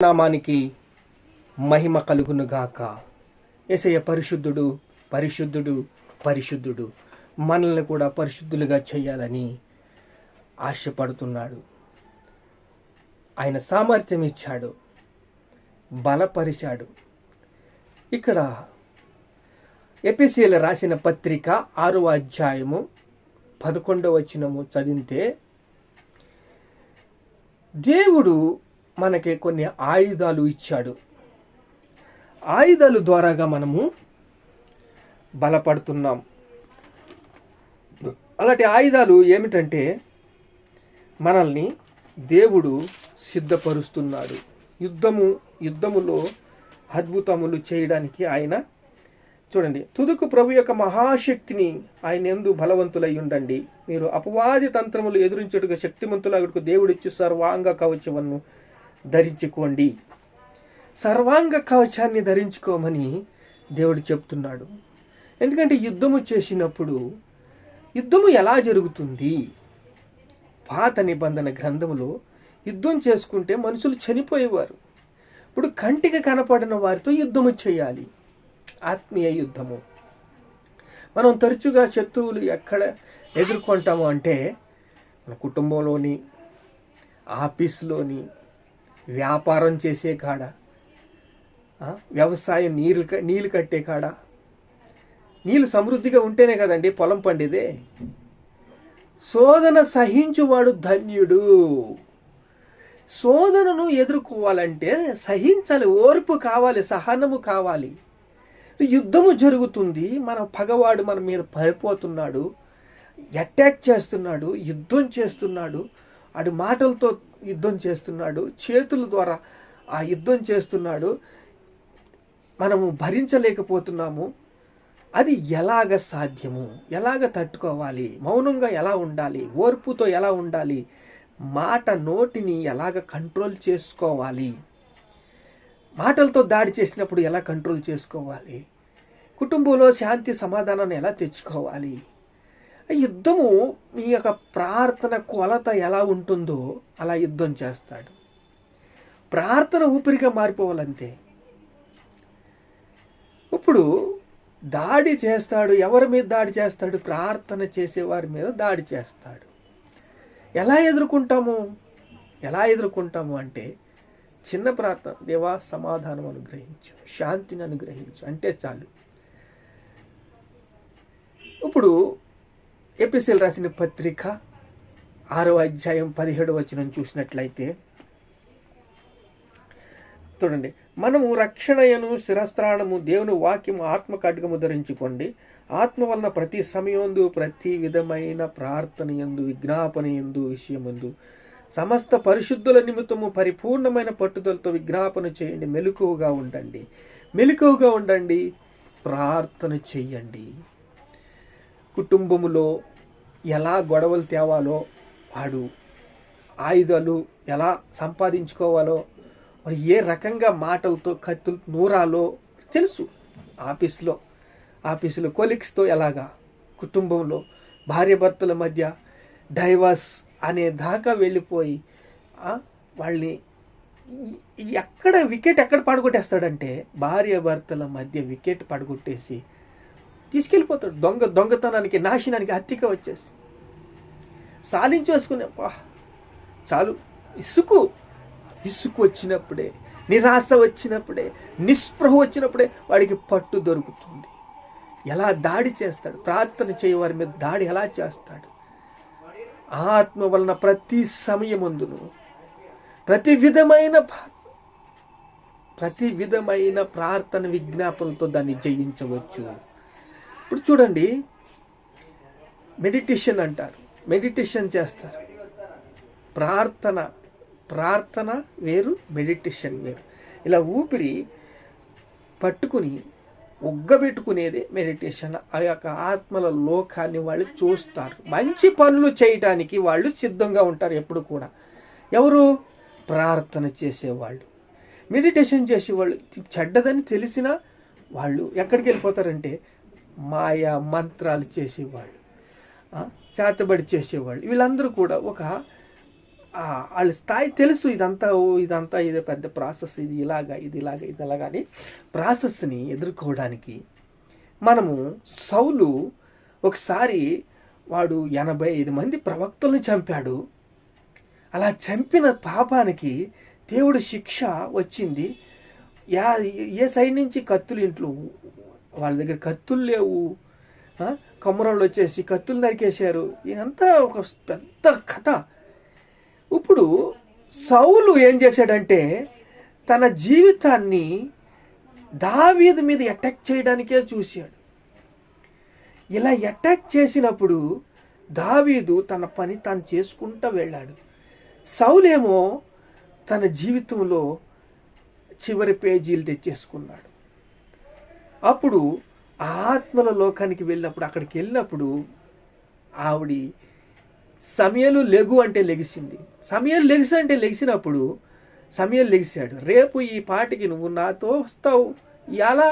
నామానికి మహిమ కలుగునుగాక. యేసయ్య పరిశుద్ధుడు, పరిశుద్ధుడు, పరిశుద్ధుడు. మనల్ని కూడా పరిశుద్ధులుగా చేయాలని ఆశపడుతున్నాడు. ఆయన సామర్థ్యం ఇచ్చాడు, బలపరిచాడు. ఇక్కడ ఎఫెసీయులకు రాసిన పత్రిక 6వ అధ్యాయము 11వ వచనము చదివితే, దేవుడు మనకి కొన్ని ఆయుధాలు ఇచ్చాడు. ఆయుధాల ద్వారాగా మనము బలపడుతున్నాం. అలాంటి ఆయుధాలు ఏమిటంటే, మనల్ని దేవుడు సిద్ధపరుస్తున్నాడు. యుద్ధములో అద్భుతములు చేయడానికి ఆయన చూడండి, తుదుకు ప్రభు యొక్క మహాశక్తిని ఆయన యందు బలవంతులై ఉండండి. మీరు అపవాది తంత్రములు ఎదురించుటకు శక్తిమంతులకు దేవుడిచ్చు సర్వాంగ కవచమును ధరించుకోండి. సర్వాంగ కవచాన్ని ధరించుకోమని దేవుడు చెప్తున్నాడు. ఎందుకంటే యుద్ధము చేసినప్పుడు యుద్ధము ఎలా జరుగుతుంది? పాత నిబంధన గ్రంథములో యుద్ధం చేసుకుంటే మనుషులు చనిపోయేవారు. ఇప్పుడు కంటికి కనపడిన వారితో యుద్ధము చేయాలి, ఆత్మీయ యుద్ధము. మనం తరచుగా శత్రువులు ఎక్కడ ఎదుర్కొంటాము అంటే, మన కుటుంబంలోని, ఆఫీస్లోని, వ్యాపారం చేసే కాడ, వ్యవసాయం నీళ్ళు కట్టే కాడ. నీళ్ళు సమృద్ధిగా ఉంటేనే కదండి పొలం పండేదే. శోధన సహించువాడు ధన్యుడు. శోధనను ఎదుర్కోవాలంటే సహించాలి, ఓర్పు కావాలి, సహనము కావాలి. యుద్ధము జరుగుతుంది, మన పగవాడు మన మీద పడిపోతున్నాడు, అటాక్ చేస్తున్నాడు, యుద్ధం చేస్తున్నాడు. ఆడు మాటలతో యుద్ధం చేస్తున్నాడు, చేతుల ద్వారా ఆ యుద్ధం చేస్తున్నాడు. మనము భరించలేకపోతున్నాము. అది ఎలాగ సాధ్యము? ఎలాగ తట్టుకోవాలి? మౌనంగా ఎలా ఉండాలి? ఓర్పుతో ఎలా ఉండాలి? నోటిని ఎలాగ కంట్రోల్ చేసుకోవాలి? మాటలతో దాడి చేసినప్పుడు ఎలా కంట్రోల్ చేసుకోవాలి? కుటుంబంలో శాంతి సమాధానాన్ని ఎలా తెచ్చుకోవాలి? యుద్ధము మీ యొక్క ప్రార్థన కొలత ఎలా ఉంటుందో అలా యుద్ధం చేస్తాడు. ప్రార్థన ఊపిరిగా మారిపోవాలంతే. ఇప్పుడు దాడి చేస్తాడు. ఎవరి మీద దాడి చేస్తాడు? ప్రార్థన చేసేవారి మీద దాడి చేస్తాడు. ఎలా ఎదుర్కొంటాము అంటే, చిన్న ప్రార్థన, దేవా సమాధానం అనుగ్రహించు, శాంతిని అనుగ్రహించు అంటే చాలు. ఇప్పుడు ఎఫెసీయులకు రాసిన పత్రిక 6వ అధ్యాయం 17వ వచనం చూసినట్లయితే చూడండి, మనము రక్షణయను శిరస్త్రాణము దేవుని వాక్యము ఆత్మ ఖడ్గము ధరించుకోండి. ఆత్మ వలన ప్రతి సమయందు ప్రతి విధమైన ప్రార్థన యందు విజ్ఞాపన యందు విషయమందు సమస్త పరిశుద్ధుల నిమిత్తము పరిపూర్ణమైన పట్టుదలతో విజ్ఞాపన చేయండి. మెలకువగా ఉండండి, ప్రార్థన చెయ్యండి. కుటుంబములో ఎలా గొడవలు తేవాలో, వాడు ఆయుధాలు ఎలా సంపాదించుకోవాలో, మరి ఏ రకంగా మాటలతో కత్తులు నూరాలో తెలుసు. ఆఫీసులో కొలీగ్స్తో ఎలాగా, కుటుంబంలో భార్యాభర్తల మధ్య డైవర్స్ అనే దాకా వెళ్ళిపోయి వాళ్ళని వికెట్ ఎక్కడ పడగొట్టేస్తాడంటే, భార్యాభర్తల మధ్య వికెట్ పడగొట్టేసి తీసుకెళ్ళిపోతాడు. దొంగతనానికి, నాశనానికి, హత్యగా వచ్చేసి సాధించేసుకునే చాలు. విసుగు వచ్చినప్పుడే, నిరాశ వచ్చినప్పుడే, నిస్పృహ వచ్చినప్పుడే వాడికి పట్టు దొరుకుతుంది. ఎలా దాడి చేస్తాడు? ప్రార్థన చేయవారి మీద దాడి ఎలా చేస్తాడు? ఆత్మ వలన ప్రతి సమయమందును ప్రతి విధమైన ప్రార్థన విజ్ఞాపనలతో దాన్ని జయించవచ్చు. ఇప్పుడు చూడండి, మెడిటేషన్ అంటారు, మెడిటేషన్ చేస్తారు. ప్రార్థన వేరు, మెడిటేషన్ వేరు. ఇలా ఊపిరి పట్టుకుని ఒగ్గబెట్టుకునేది మెడిటేషన్. ఆ యొక్క ఆత్మల లోకాన్ని వాళ్ళు చూస్తారు. మంచి పనులు చేయటానికి వాళ్ళు సిద్ధంగా ఉంటారు ఎప్పుడు కూడా. ఎవరు? ప్రార్థన చేసేవాళ్ళు. మెడిటేషన్ చేసేవాళ్ళు చెడ్డదని తెలిసినా వాళ్ళు ఎక్కడికి వెళ్ళిపోతారంటే, మాయా మంత్రాలు చేసేవాళ్ళు, చేతబడి చేసేవాళ్ళు, వీళ్ళందరూ కూడా ఒక వాళ్ళ స్థాయి తెలుసు, ఇదంతా ఇదే పెద్ద ప్రాసెస్, ఇది ఇలాగా అని ప్రాసెస్ని ఎదుర్కోవడానికి మనము సౌలు ఒకసారి వాడు 85 మంది ప్రవక్తలను చంపాడు. అలా చంపిన పాపానికి దేవుడు శిక్ష వచ్చింది. ఏ సైడ్ నుంచి కత్తులు, ఇంట్లో వాళ్ళ దగ్గర కత్తులు లేవు, కమ్మరోళ్ళు వచ్చేసి కత్తులు నరికేశారు. ఇదంతా ఒక పెద్ద కథ. ఇప్పుడు సౌలు ఏం చేశాడంటే తన జీవితాన్ని దావీదు మీద అటాక్ చేయడానికే చూశాడు. ఇలా అటాక్ చేసినప్పుడు దావీదు తన పని తాను చేసుకుంటూ వెళ్ళాడు. సౌలేమో తన జీవితంలో చివరి పేజీలు తెచ్చేసుకున్నాడు. అప్పుడు ఆత్మల లోకానికి వెళ్ళినప్పుడు, అక్కడికి వెళ్ళినప్పుడు ఆవిడ సమయలు లెగు అంటే లెగిసింది. సమయలు లెగిసి అంటే లెగిసినప్పుడు సమయలు లెగిశాడు. రేపు ఈ పాటికి నువ్వు నాతో వస్తావు, ఇలా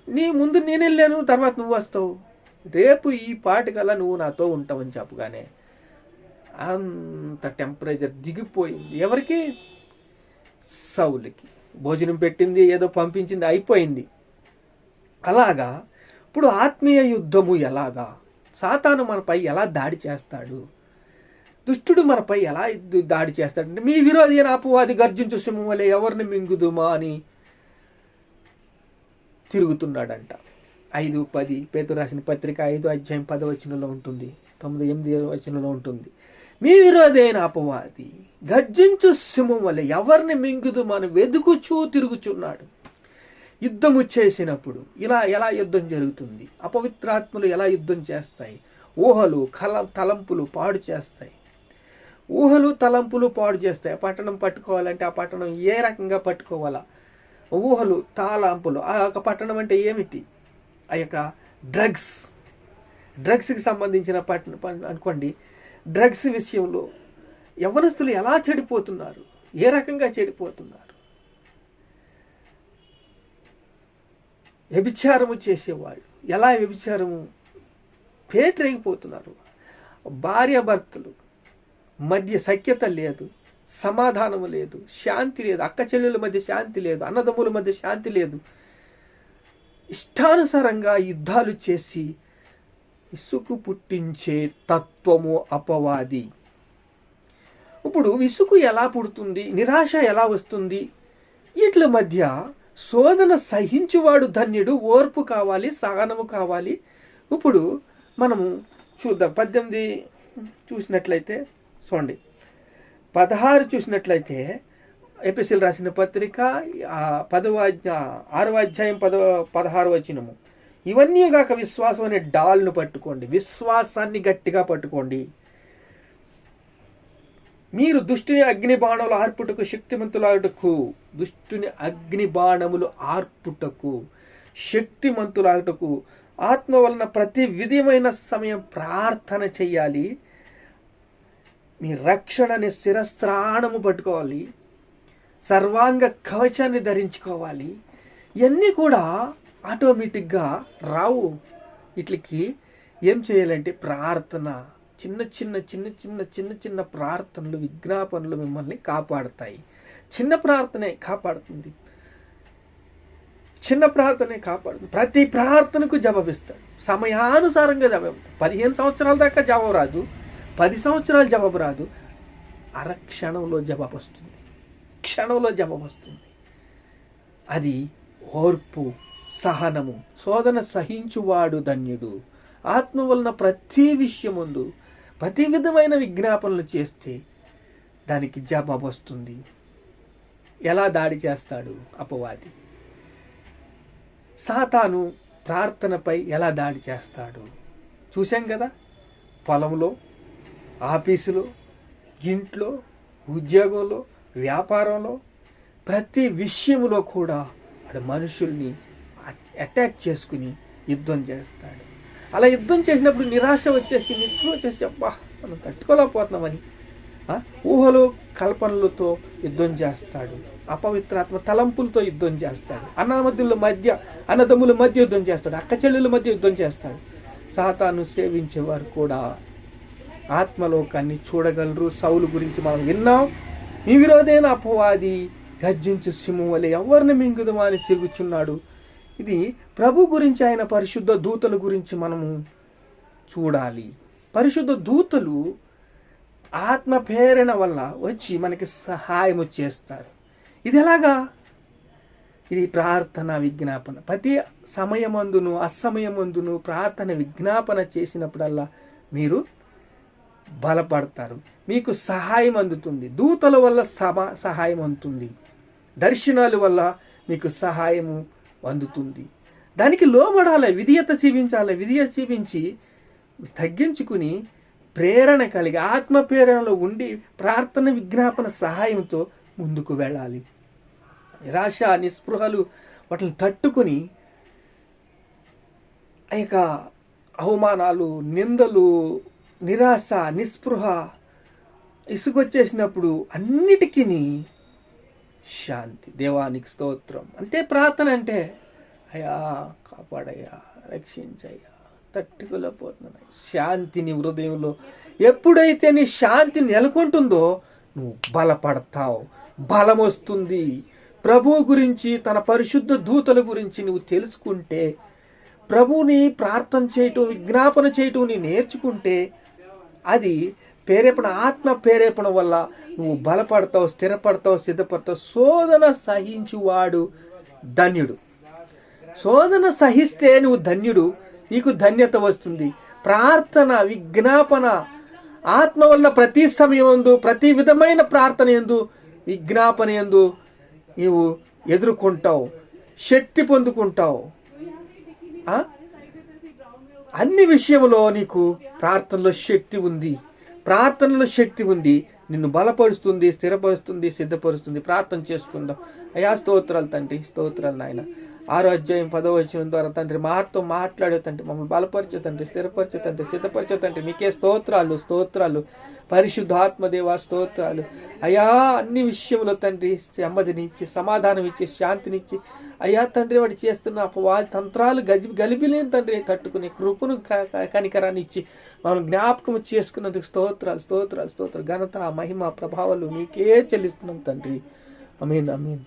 నీ ముందు నేను వెళ్ళాను, తర్వాత నువ్వు వస్తావు, రేపు ఈ పాటికల్లా నువ్వు నాతో ఉంటావని చెప్పగానే అంత టెంపరేచర్ దిగిపోయింది. ఎవరికి? సౌలుకి. భోజనం పెట్టింది, ఏదో పంపించింది, అయిపోయింది. అలాగా ఇప్పుడు ఆత్మీయ యుద్ధము ఎలాగా, సాతాను మనపై ఎలా దాడి చేస్తాడు, దుష్టుడు మనపై ఎలా దాడి చేస్తాడంటే, మీ విరోధి అయిన అపవాది గర్జించు సింహం వలె ఎవరిని మింగుదుమా అని తిరుగుతున్నాడంట. 5:10 పేతురు రాసిన పత్రిక 5:10 ఉంటుంది, 9:8 ఉంటుంది. మీ విరోధి అయిన అపవాది గర్జించు సింహం వలె ఎవరిని మింగుదుమా అని వెదుకుచూ తిరుగుచున్నాడు. యుద్ధము చేసినప్పుడు ఎలా యుద్ధం జరుగుతుంది, అపవిత్రాత్మలు ఎలా యుద్ధం చేస్తాయి, ఊహలు తలంపులు పాడు చేస్తాయి. ఊహలు తలంపులు పాడు చేస్తాయి. ఆ పట్టణం పట్టుకోవాలంటే ఆ పట్టణం ఏ రకంగా పట్టుకోవాలా, ఊహలు తలంపులు. ఆ యొక్క పట్టణం అంటే ఏమిటి, ఆ యొక్క డ్రగ్స్కి సంబంధించిన పట్టణం అనుకోండి. డ్రగ్స్ విషయంలో యవ్వనస్తులు ఎలా చెడిపోతున్నారు, ఏ రకంగా చెడిపోతున్నారు. వ్యభిచారము చేసేవాళ్ళు ఎలా వ్యభిచారము పేటరేగిపోతున్నారు. భార్యాభర్తలు మధ్య సఖ్యత లేదు, సమాధానము లేదు, శాంతి లేదు, అక్క చెల్లెల మధ్య శాంతి లేదు, అన్నదమ్ముల మధ్య శాంతి లేదు. ఇష్టానుసారంగా యుద్ధాలు చేసి విసుగు పుట్టించే తత్వము అపవాది. ఇప్పుడు విసుగు ఎలా పుడుతుంది, నిరాశ ఎలా వస్తుంది, వీటి మధ్య శోధన సహించువాడు ధన్యుడు, ఓర్పు కావాలి, సహనము కావాలి. ఇప్పుడు మనము చూద్దాం. 18 చూసినట్లయితే చూడండి, 16 చూసినట్లయితే ఎపిసిల్ రాసిన పత్రిక 6:16 ఇవన్నీ కాక విశ్వాసం అనే డాల్ను పట్టుకోండి, విశ్వాసాన్ని గట్టిగా పట్టుకోండి. మీరు దుష్టుని అగ్ని బాణములు ఆర్పుటకు శక్తిమంతులాగుటకు, దుష్టుని అగ్ని బాణములు ఆర్పుటకు శక్తిమంతులాగుటకు ఆత్మ వలన ప్రతి విధమైన సమయం ప్రార్థన చెయ్యాలి. మీ రక్షణని శిరస్త్రాణము పట్టుకోవాలి, సర్వాంగ కవచాన్ని ధరించుకోవాలి. ఇవన్నీ కూడా ఆటోమేటిక్గా రావు. వీటికి ఏం చేయాలంటే ప్రార్థన, చిన్న చిన్న ప్రార్థనలు, విజ్ఞాపనలు మిమ్మల్ని కాపాడుతాయి. చిన్న ప్రార్థనే కాపాడుతుంది, ప్రతి ప్రార్థనకు జవాబిస్తాడు, సమయానుసారంగా జవాబు. 15 సంవత్సరాల దాకా జవాబు రాదు, 10 సంవత్సరాలు జవాబు రాదు, క్షణంలో జవాబు వస్తుంది. అది ఓర్పు, సహనము. శోధన సహించువాడు ధన్యుడు. ఆత్మ వలన ప్రతి విషయముందు ప్రతి విధమైన విజ్ఞాపనలు చేస్తే దానికి జవాబు వస్తుంది. ఎలా దాడి చేస్తాడు అపవాది, సాతాను ప్రార్థనపై ఎలా దాడి చేస్తాడు చూసాం కదా. పొలంలో, ఆఫీసులో, ఇంట్లో, ఉద్యోగంలో, వ్యాపారంలో, ప్రతి విషయంలో కూడా మనుషుల్ని అటాక్ చేసుకుని యుద్ధం చేస్తాడు. అలా యుద్ధం చేసినప్పుడు నిరాశ వచ్చేసి, నిస్పృహ వచ్చేసి, అబ్బా మనం తట్టుకోలేకపోతున్నామని ఊహలు కల్పనలతో యుద్ధం చేస్తాడు. అపవిత్రాత్మ తలంపులతో యుద్ధం చేస్తాడు. అన్నదమ్ముల మధ్య యుద్ధం చేస్తాడు. అక్క చెల్లెల మధ్య యుద్ధం చేస్తాడు. సాతాను సేవించేవారు కూడా ఆత్మలోకాన్ని చూడగలరు. సౌలు గురించి మనం విన్నాం. మీ విరోధైన అపవాది గర్జించు సింహం వలె ఎవరిని మింగుదమా అని తిరుగుచున్నాడు. ఇది ప్రభు గురించి, ఆయన పరిశుద్ధ దూతల గురించి మనము చూడాలి. పరిశుద్ధ దూతలు ఆత్మ ప్రేరణ వల్ల వచ్చి మనకి సహాయము చేస్తారు. ఇది ఎలాగా? ఇది ప్రార్థన విజ్ఞాపన. ప్రతి సమయమందును అసమయమందును ప్రార్థన విజ్ఞాపన చేసినప్పుడల్లా మీరు బలపడతారు. మీకు సహాయం అందుతుంది. దూతల వల్ల సహాయం అందుతుంది. దర్శనాల వల్ల మీకు సహాయము అందుతుంది. దానికి లోబడాలి, విధేయత చూపించాలి. విధేయత చూపించి తగ్గించుకుని ప్రేరణ కలిగి ఆత్మ ప్రేరణలో ఉండి ప్రార్థన విజ్ఞాపన సహాయంతో ముందుకు వెళ్ళాలి. నిరాశ నిస్పృహలు వాటిని తట్టుకుని ఇక అవమానాలు, నిందలు, నిరాశ, నిస్పృహ, ఇసుకొచ్చేసినప్పుడు అన్నిటికీ శాంతి. దేవానికి స్తోత్రం. అంతే ప్రార్థన అంటే. అయ్యా కాపాడయ్యా, రక్షించయ్యా, తట్టుకోలేకపోతున్నాను. శాంతిని హృదయంలో ఎప్పుడైతే నీ శాంతి నెలకొంటుందో నువ్వు బలపడతావు, బలం వస్తుంది. ప్రభువు గురించి, తన పరిశుద్ధ దూతల గురించి నువ్వు తెలుసుకుంటే, ప్రభువుని ప్రార్థన చేయటం, విజ్ఞాపన చేయటం నీ నేర్చుకుంటే, అది ప్రేరేపణ, ఆత్మ ప్రేరేపణ వల్ల నువ్వు బలపడతావు, స్థిరపడతావు, సిద్ధపడతావు. శోధన సహించువాడు ధన్యుడు. శోధన సహిస్తే నువ్వు ధన్యుడు, నీకు ధన్యత వస్తుంది. ప్రార్థన విజ్ఞాపన ఆత్మ వల్ల ప్రతి సమయం యందు, ప్రతి విధమైన ప్రార్థన యందు, విజ్ఞాపన యందు నీవు ఎదుర్కొంటావు, శక్తి పొందుకుంటావు. అన్ని విషయంలో నీకు ప్రార్థనలో శక్తి ఉంది. ప్రార్థనలో శక్తి ఉంది, నిన్ను బలపరుస్తుంది, స్థిరపరుస్తుంది, సిద్ధపరుస్తుంది. ప్రార్థన చేసుకుందాం. అయ్యా స్తోత్రాలు తండ్రి, స్తోత్రాలు నాయన. 6వ అధ్యాయం 10వ వచనం ద్వారా తండ్రి మాతో మాట్లాడే తండ్రి, మమ్మల్ని బలపరిచే తండ్రి, స్థిరపరిచే తండ్రి, సిద్ధపరిచే తండ్రి. మీకే స్తోత్రాలు, స్తోత్రాలు. పరిశుద్ధాత్మదేవ స్తోత్రాలు. అయ్యా అన్ని విషయంలో తండ్రి నెమ్మదినిచ్చి, సమాధానం ఇచ్చి, శాంతినిచ్చి, అయ్యా తండ్రి వాడు చేస్తున్న అపవాది తంత్రాలు గలిబిలేని తండ్రి తట్టుకుని కృపను కనికరాన్ని ఇచ్చి మనం జ్ఞాపకం చేసుకున్నందుకు స్తోత్రాలు, స్తోత్రాలు, స్తోత్రాలు. ఘనత, మహిమ, ప్రభావాలు నీకే చెల్లిస్తున్నాం తండ్రి. ఆమేన్, ఆమేన్.